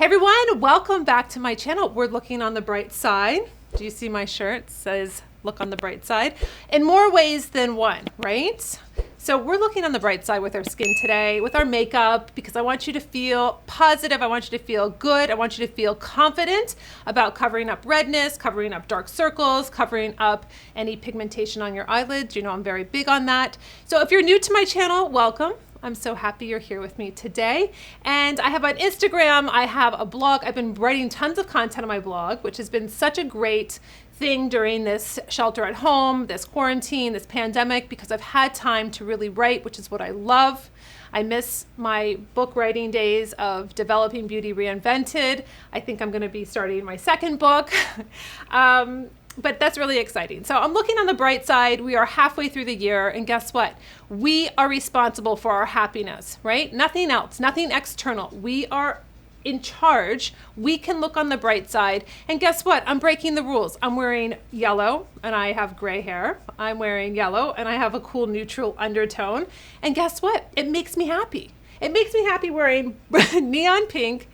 Hey everyone, welcome back to my channel. We're looking on the bright side. Do you see my shirt? It says look on the bright side in more ways than one, right? So we're looking on the bright side with our skin today, with our makeup, because I want you to feel positive. I want you to feel good. I want you to feel confident about covering up redness, covering up dark circles, covering up any pigmentation on your eyelids. You know, I'm very big on that. So if you're new to my channel, welcome. I'm so happy you're here with me today. And I have on Instagram, I have a blog. I've been writing tons of content on my blog, which has been such a great thing during this shelter at home, this quarantine, this pandemic, because I've had time to really write, which is what I love. I miss my book writing days of developing Beauty Reinvented. I think I'm going to be starting my second book. But that's really exciting. So I'm looking on the bright side. We are halfway through the year, and guess what? We are responsible for our happiness, right? Nothing else, nothing external. We are in charge. We can look on the bright side, and guess what? I'm breaking the rules. I'm wearing yellow and I have gray hair. I'm wearing yellow and I have a cool neutral undertone. And guess what? It makes me happy. It makes me happy wearing neon pink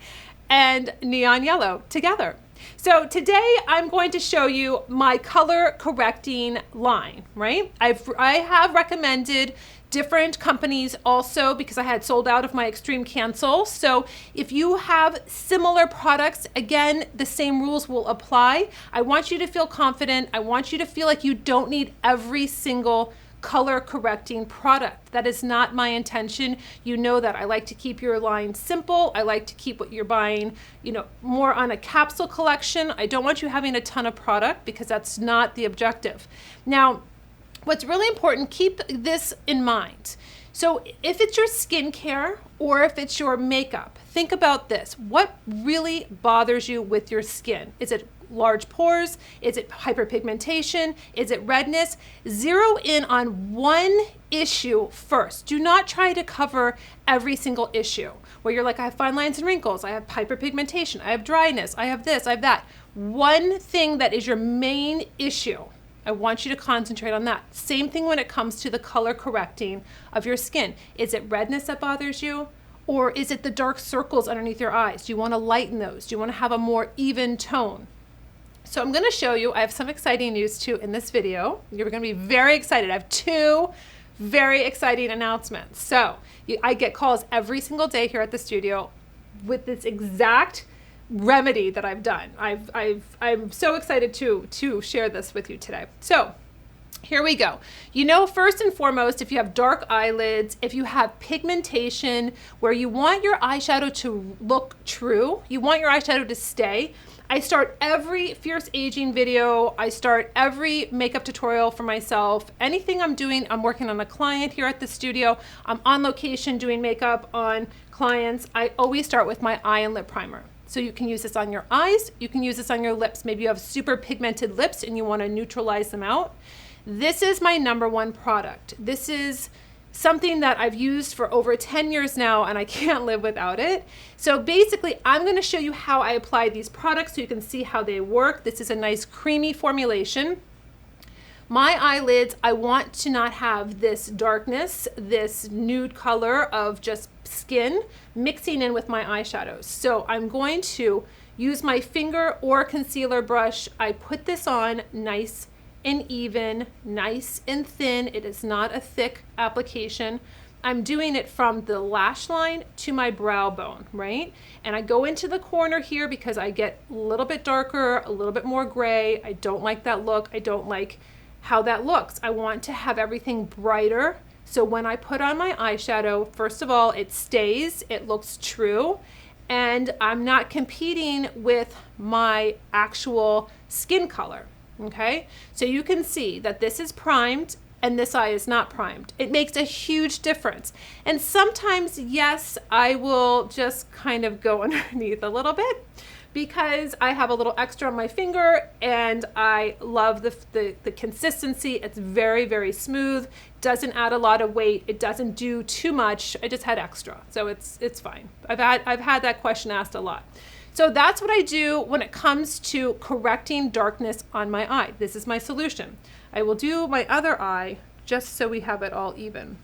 and neon yellow together. So today I'm going to show you my color correcting line, right? I have recommended different companies also because I had sold out of my extreme cancel. So if you have similar products, again, the same rules will apply. I want you to feel confident. I want you to feel like you don't need every single color correcting product. That is not my intention. You know that I like to keep your line simple. I like to keep what you're buying, you know, more on a capsule collection. I don't want you having a ton of product because that's not the objective. Now, what's really important, keep this in mind. So if it's your skincare or if it's your makeup, think about this. What really bothers you with your skin? Is it large pores? Is it hyperpigmentation? Is it redness? Zero in on one issue first. Do not try to cover every single issue where you're like, I have fine lines and wrinkles, I have hyperpigmentation, I have dryness, I have this, I have that. One thing that is your main issue, I want you to concentrate on that. Same thing when it comes to the color correcting of your skin. Is it redness that bothers you? Or is it the dark circles underneath your eyes? Do you want to lighten those? Do you want to have a more even tone? So I'm going to show you, I have some exciting news too in this video. You're going to be very excited. I have two very exciting announcements. So I get calls every single day here at the studio with this exact remedy that I've done. I'm so excited to share this with you today. So here we go. You know, first and foremost, if you have dark eyelids, if you have pigmentation where you want your eyeshadow to look true, you want your eyeshadow to stay, I start every Fierce Aging video, I start every makeup tutorial for myself. Anything I'm doing, I'm working on a client here at the studio, I'm on location doing makeup on clients, I always start with my eye and lip primer. So you can use this on your eyes, you can use this on your lips. Maybe you have super pigmented lips and you want to neutralize them out. This is my #1 product. This is something that I've used for over 10 years now and I can't live without it. So basically, I'm going to show you how I apply these products so you can see how they work. This is a nice creamy formulation. My eyelids, I want to not have this darkness, this nude color of just skin mixing in with my eyeshadows. So I'm going to use my finger or concealer brush. I put this on nice and even, nice and thin. It is not a thick application. I'm doing it from the lash line to my brow bone, right? And I go into the corner here because I get a little bit darker, a little bit more gray. I don't like that look. I don't like how that looks. I want to have everything brighter. So when I put on my eyeshadow, first of all, it stays, it looks true, and I'm not competing with my actual skin color. Okay, so you can see that this is primed and this eye is not primed. It makes a huge difference. And sometimes, yes, I will just kind of go underneath a little bit because I have a little extra on my finger and I love the consistency. It's very, very smooth, doesn't add a lot of weight, it doesn't do too much. I just had extra, so it's fine. I've had that question asked a lot. So that's what I do when it comes to correcting darkness on my eye. This is my solution. I will do my other eye just so we have it all even.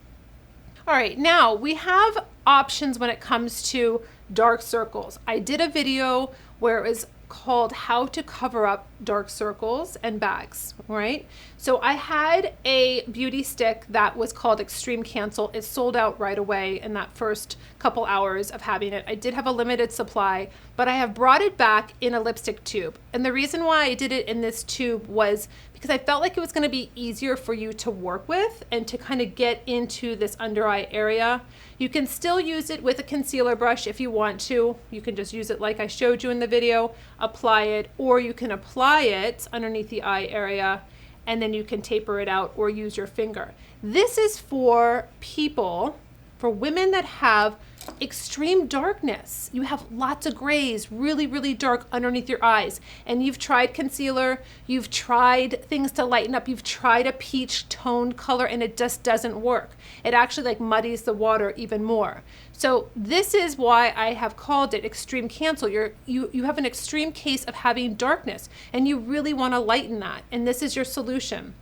All right, now we have options when it comes to dark circles. I did a video where it was called how to cover up dark circles and bags, right? So I had a beauty stick that was called Extreme Cancel. It sold out right away in that first couple hours of having it. I did have a limited supply, but I have brought it back in a lipstick tube. And the reason why I did it in this tube was because I felt like it was going to be easier for you to work with and to kind of get into this under eye area. You can still use it with a concealer brush if you want to. You can just use it like I showed you in the video, apply it, or you can apply it underneath the eye area and then you can taper it out or use your finger. This is for people, for women that have extreme darkness. You have lots of grays, really, really dark underneath your eyes, and you've tried concealer, you've tried things to lighten up, you've tried a peach toned color, and it just doesn't work. It actually like muddies the water even more. So this is why I have called it Extreme Cancel. You have an extreme case of having darkness, and you really want to lighten that, and this is your solution.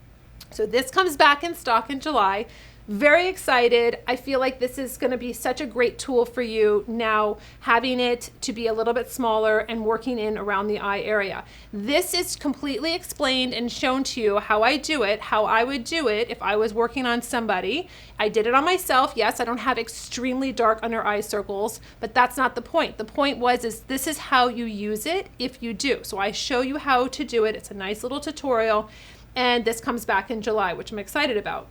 So this comes back in stock in July. Very excited. I feel like this is going to be such a great tool for you now, having it to be a little bit smaller and working in around the eye area. This is completely explained and shown to you how I do it, how I would do it if I was working on somebody. I did it on myself. Yes, I don't have extremely dark under eye circles, but that's not the point. The point is this is how you use it if you do. So I show you how to do it. It's a nice little tutorial, and this comes back in July, which I'm excited about.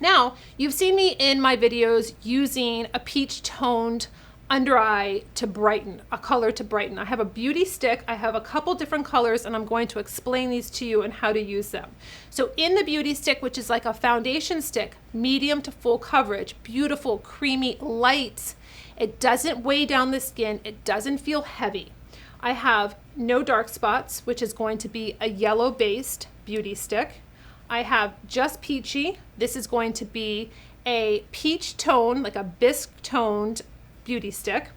Now, you've seen me in my videos using a peach toned under eye to brighten, a color to brighten. I have a beauty stick, I have a couple different colors, and I'm going to explain these to you and how to use them. So in the beauty stick, which is like a foundation stick, medium to full coverage, beautiful, creamy, light. It doesn't weigh down the skin, it doesn't feel heavy. I have no dark spots, which is going to be a yellow based beauty stick. I have just peachy. This is going to be a peach tone, like a bisque toned beauty stick.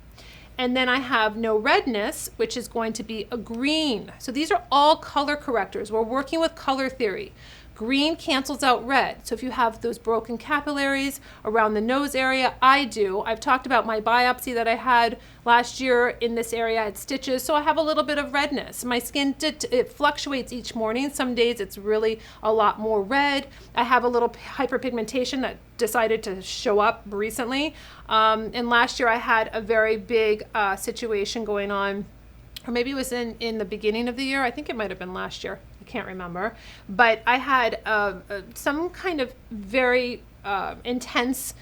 And then I have no redness, which is going to be a green. So these are all color correctors. We're working with color theory. Green cancels out red. So if you have those broken capillaries around the nose area, I do. I've talked about my biopsy that I had last year in this area. I had stitches, so I have a little bit of redness. My skin, it fluctuates each morning. Some days it's really a lot more red. I have a little hyperpigmentation that decided to show up recently. And last year I had a very big situation going on, or maybe it was in the beginning of the year. I think it might have been last year. I can't remember. But I had some kind of very intense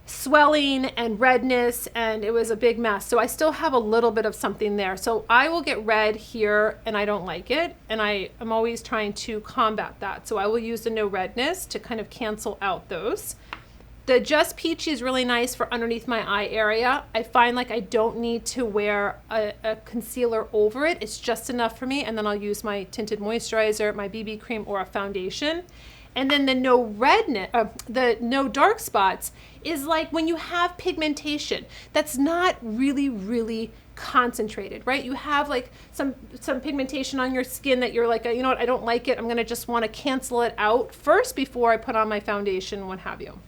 swelling and redness, and it was a big mess. So I still have a little bit of something there. So I will get red here, and I don't like it. And I'm always trying to combat that. So I will use the no redness to kind of cancel out those. The Just Peachy is really nice for underneath my eye area. I find like I don't need to wear a concealer over it. It's just enough for me. And then I'll use my tinted moisturizer, my BB cream, or a foundation. And then the no redness, the no dark spots is like when you have pigmentation that's not really, really concentrated, right? You have like some pigmentation on your skin that you're like, you know what, I don't like it. I'm gonna just wanna cancel it out first before I put on my foundation, what have you.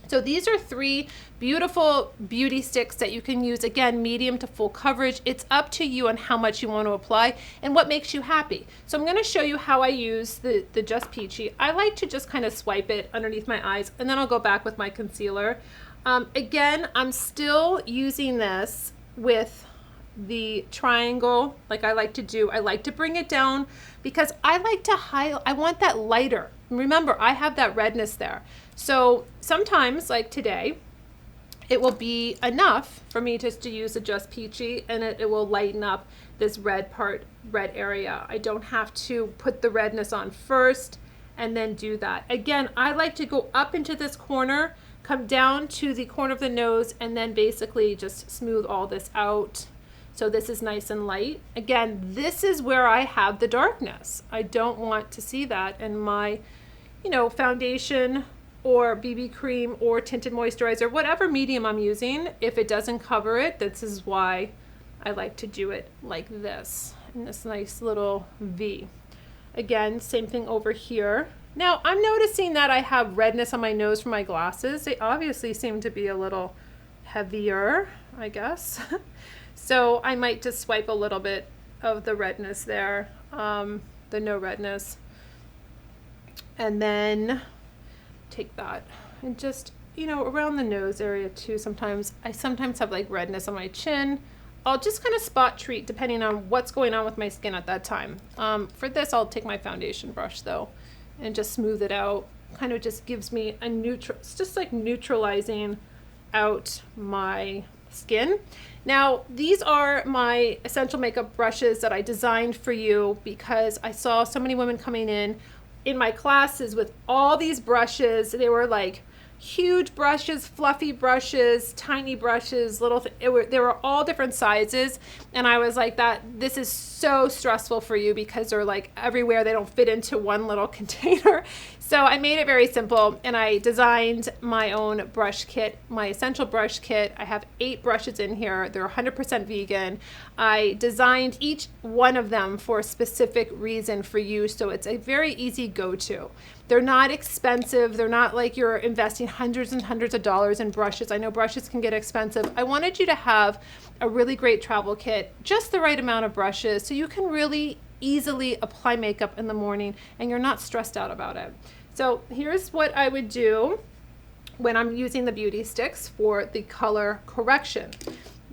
So these are 3 beautiful beauty sticks that you can use, again, medium to full coverage. It's up to you on how much you want to apply and what makes you happy. So I'm going to show you how I use the Just Peachy. I like to just kind of swipe it underneath my eyes, and then I'll go back with my concealer. Again, I'm still using this with the triangle like I like to do. I like to bring it down because I like to highlight. I want that lighter. Remember, I have that redness there. So sometimes, like today, it will be enough for me just to use a Just Peachy, and it will lighten up this red area. I don't have to put the redness on first and then do that. Again, I like to go up into this corner, come down to the corner of the nose, and then basically just smooth all this out. So this is nice and light. Again, this is where I have the darkness. I don't want to see that in my, foundation or BB cream or tinted moisturizer, whatever medium I'm using. If it doesn't cover it, this is why I like to do it like this, in this nice little V. Again, same thing over here. Now I'm noticing that I have redness on my nose from my glasses. They obviously seem to be a little heavier, I guess. So I might just swipe a little bit of the redness there, the no redness, and then take that and just, you know, around the nose area too. I sometimes have like redness on my chin. I'll just kind of spot treat depending on what's going on with my skin at that time. For this, I'll take my foundation brush though and just smooth it out. Kind of just gives me a neutral, it's just like neutralizing out my skin. Now, these are my essential makeup brushes that I designed for you because I saw so many women coming in my classes with all these brushes. They were like huge brushes, fluffy brushes, tiny brushes, they were all different sizes. And I was like, this is so stressful for you because they're like everywhere. They don't fit into one little container. So I made it very simple and I designed my own brush kit, my essential brush kit. I have 8 brushes in here. They're 100% vegan. I designed each one of them for a specific reason for you. So it's a very easy go-to. They're not expensive. They're not like you're investing hundreds and hundreds of dollars in brushes. I know brushes can get expensive. I wanted you to have a really great travel kit, just the right amount of brushes so you can really easily apply makeup in the morning and you're not stressed out about it. So here's what I would do when I'm using the beauty sticks for the color correction.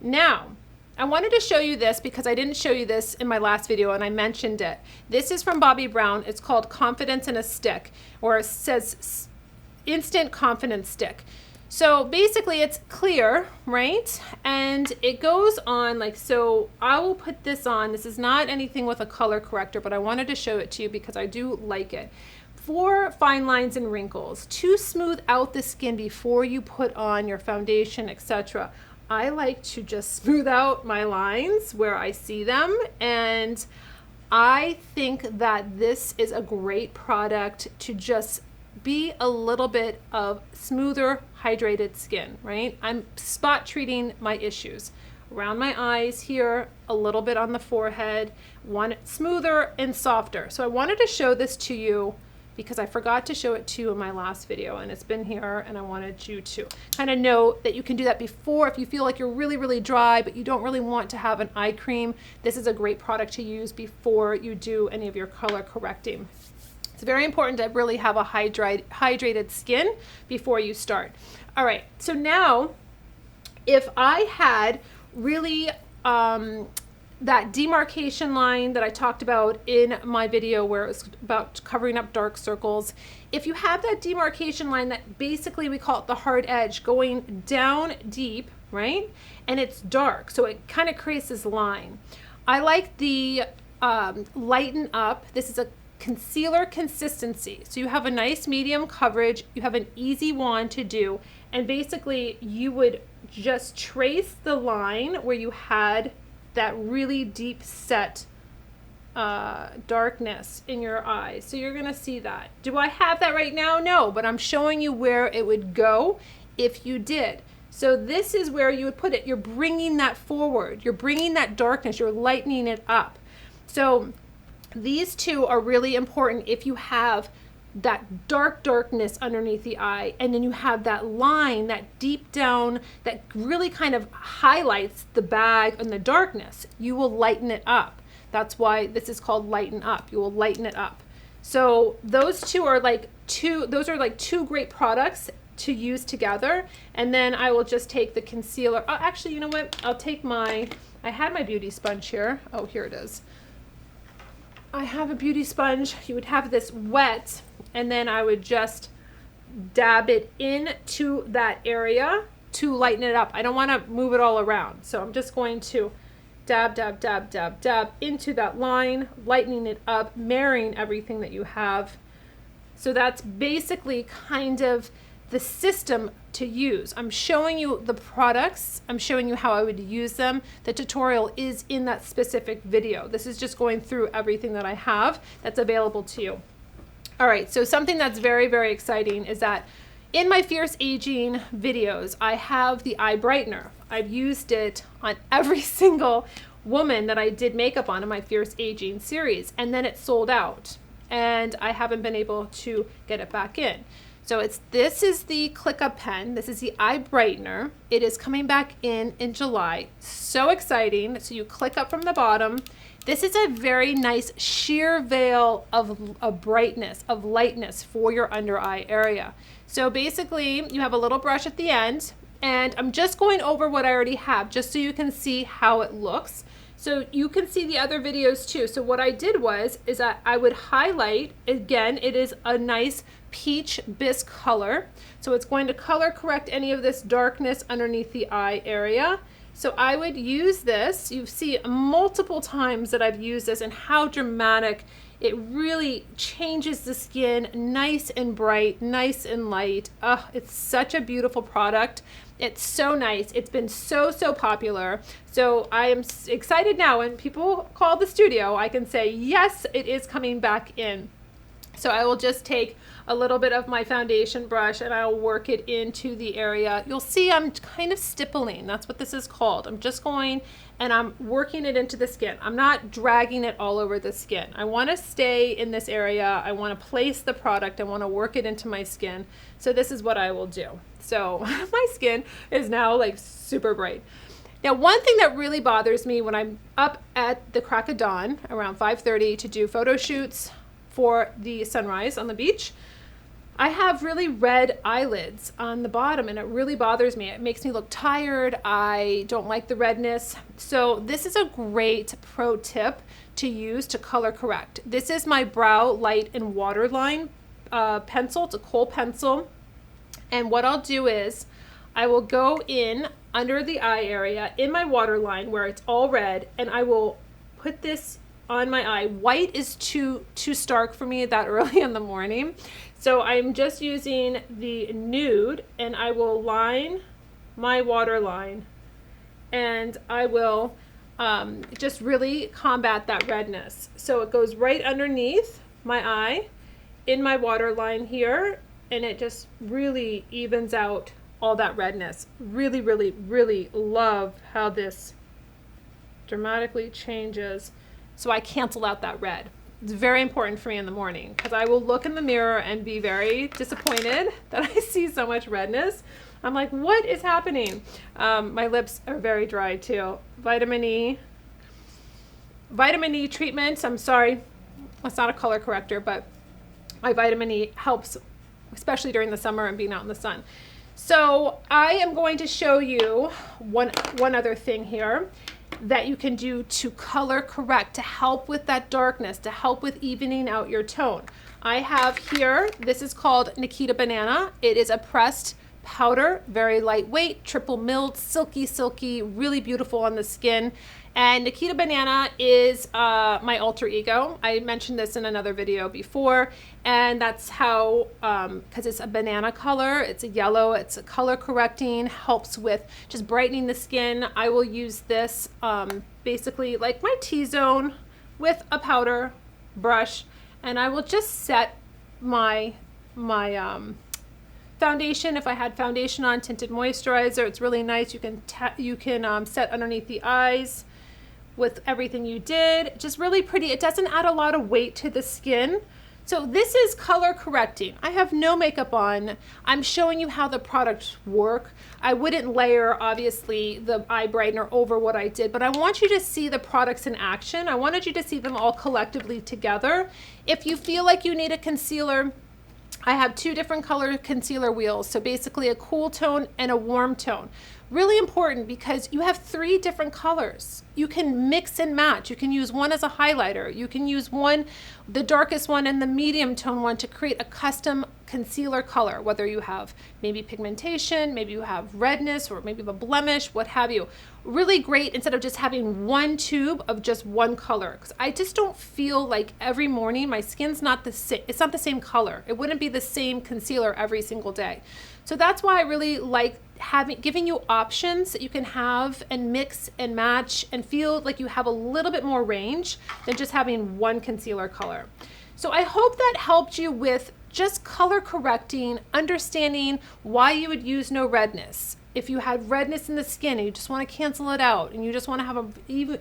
Now, I wanted to show you this because I didn't show you this in my last video and I mentioned it. This is from Bobbi Brown. It's called Confidence in a Stick, or it says Instant Confidence Stick. So basically it's clear, right? And it goes on like so. I will put this on. This is not anything with a color corrector, but I wanted to show it to you because I do like it. For fine lines and wrinkles, to smooth out the skin before you put on your foundation, etc. I like to just smooth out my lines where I see them, and I think that this is a great product to just be a little bit of smoother, hydrated skin, right? I'm spot treating my issues around my eyes here, a little bit on the forehead, want it smoother and softer. So I wanted to show this to you because I forgot to show it to you in my last video and it's been here and I wanted you to kind of know that you can do that before. If you feel like you're really, really dry, but you don't really want to have an eye cream, this is a great product to use before you do any of your color correcting. It's very important to really have a hydrated skin before you start. All right, so now if I had really that demarcation line that I talked about in my video where it was about covering up dark circles, if you have that demarcation line that basically we call it the hard edge going down deep, right? And it's dark, so it kind of creates this line. I like the Lighten Up. This is a concealer consistency. So you have a nice medium coverage, you have an easy wand to do, and basically you would just trace the line where you had that really deep set darkness in your eyes. So you're gonna see that. Do I have that right now? No, but I'm showing you where it would go if you did. So this is where you would put it. You're bringing that forward. You're bringing that darkness. You're lightening it up. So these two are really important if you have that darkness underneath the eye, and then you have that line, that deep down, that really kind of highlights the bag and the darkness. You will lighten it up. That's why this is called Lighten Up. You will lighten it up. So those two are like two great products to use together. And then I will just take the concealer. Oh, actually, you know what? I'll take I had my beauty sponge here. Oh, here it is. I have a beauty sponge. You would have this wet, and then I would just dab it into that area to lighten it up. I don't want to move it all around. So I'm just going to dab, dab, dab, dab, dab into that line, lightening it up, marrying everything that you have. So that's basically kind of the system to use. I'm showing you the products. I'm showing you how I would use them. The tutorial is in that specific video. This is just going through everything that I have that's available to you. All right, so something that's very, very exciting is that in my Fierce Aging videos, I have the eye brightener. I've used it on every single woman that I did makeup on in my Fierce Aging series, and then it sold out, and I haven't been able to get it back in. So this is the ClickUp pen. This is the eye brightener. It is coming back in July. So exciting. So you click up from the bottom. This is a very nice sheer veil of brightness, of lightness for your under eye area. So basically you have a little brush at the end, and I'm just going over what I already have just so you can see how it looks. So you can see the other videos too. So what I did is that I would highlight, again, it is a nice peach bisque color. So it's going to color correct any of this darkness underneath the eye area. So I would use this. You see multiple times that I've used this and how dramatic it really changes the skin, nice and bright, nice and light. Oh, it's such a beautiful product. It's so nice. It's been so popular. So I am excited now when people call the studio, I can say, yes, it is coming back in. So I will just take a little bit of my foundation brush and I'll work it into the area. You'll see I'm kind of stippling. That's what this is called. I'm just going and I'm working it into the skin. I'm not dragging it all over the skin. I want to stay in this area. I want to place the product. I want to work it into my skin. So this is what I will do. So my skin is now like super bright. Now, one thing that really bothers me when I'm up at the crack of dawn around 5:30 to do photo shoots for the sunrise on the beach, I have really red eyelids on the bottom and it really bothers me. It makes me look tired. I don't like the redness. So this is a great pro tip to use to color correct. This is my Brow Light and Waterline pencil. It's a kohl pencil. And what I'll do is I will go in under the eye area in my waterline where it's all red, and I will put this on my eye. White is too stark for me that early in the morning. So I'm just using the nude and I will line my waterline and I will just really combat that redness. So it goes right underneath my eye in my waterline here, and it just really evens out all that redness. Really, really, really love how this dramatically changes. So I cancel out that red. It's very important for me in the morning because I will look in the mirror and be very disappointed that I see so much redness. I'm like, what is happening? My lips are very dry too. Vitamin E treatment. I'm sorry, it's not a color corrector, but my vitamin E helps, especially during the summer and being out in the sun. So I am going to show you one other thing here that you can do to color correct, to help with that darkness, to help with evening out your tone. I have here, this is called Nikita Banana. It is a pressed powder, very lightweight, triple milled, silky, really beautiful on the skin. And Nikita Banana is my alter ego. I mentioned this in another video before, and that's how, because it's a banana color, it's a yellow, it's a color correcting, helps with just brightening the skin. I will use this basically like my T-zone with a powder brush, and I will just set my foundation. If I had foundation on, tinted moisturizer, it's really nice. You can set underneath the eyes with everything you did. Just really pretty. It doesn't add a lot of weight to the skin. So this is color correcting. I have no makeup on. I'm showing you how the products work. I wouldn't layer, obviously, the eye brightener over what I did, but I want you to see the products in action. I wanted you to see them all collectively together. If you feel like you need a concealer, I have two different color concealer wheels. So basically a cool tone and a warm tone. Really important because you have 3 different colors. You can mix and match. You can use one as a highlighter. You can use one, the darkest one and the medium tone one, to create a custom concealer color, whether you have maybe pigmentation, maybe you have redness, or maybe you have a blemish, what have you. Really great instead of just having one tube of just one color, because I just don't feel like every morning my skin's not the same. It's not the same color. It wouldn't be the same concealer every single day. So that's why I really like giving you options that you can have and mix and match and feel like you have a little bit more range than just having one concealer color. So I hope that helped you with just color correcting, understanding why you would use no redness. If you had redness in the skin and you just want to cancel it out and you just want to have an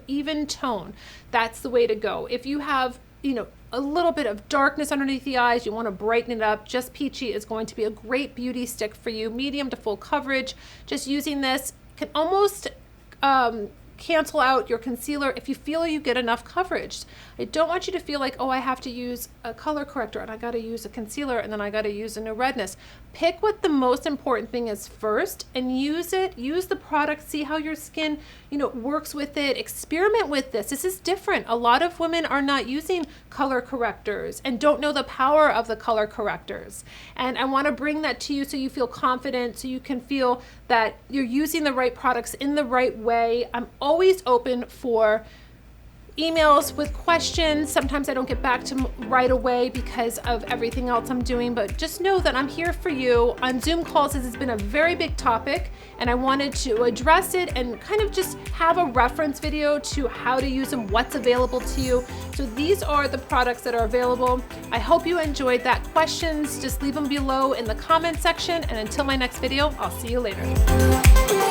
even tone, that's the way to go. If you have a little bit of darkness underneath the eyes, you want to brighten it up, Just Peachy is going to be a great beauty stick for you. Medium to full coverage. Just using this can almost cancel out your concealer if you feel you get enough coverage. I don't want you to feel like, oh, I have to use a color corrector and I got to use a concealer and then I got to use a new redness. Pick what the most important thing is first and use it. Use the product, see how your skin, works with it. Experiment with this. This is different. A lot of women are not using color correctors and don't know the power of the color correctors. And I want to bring that to you so you feel confident, so you can feel that you're using the right products in the right way. I'm always open for emails with questions. Sometimes I don't get back to right away because of everything else I'm doing, but just know that I'm here for you. On Zoom calls, this has been a very big topic, and I wanted to address it and kind of just have a reference video to how to use them, what's available to you. So these are the products that are available. I hope you enjoyed that. Questions, just leave them below in the comment section, and until my next video, I'll see you later.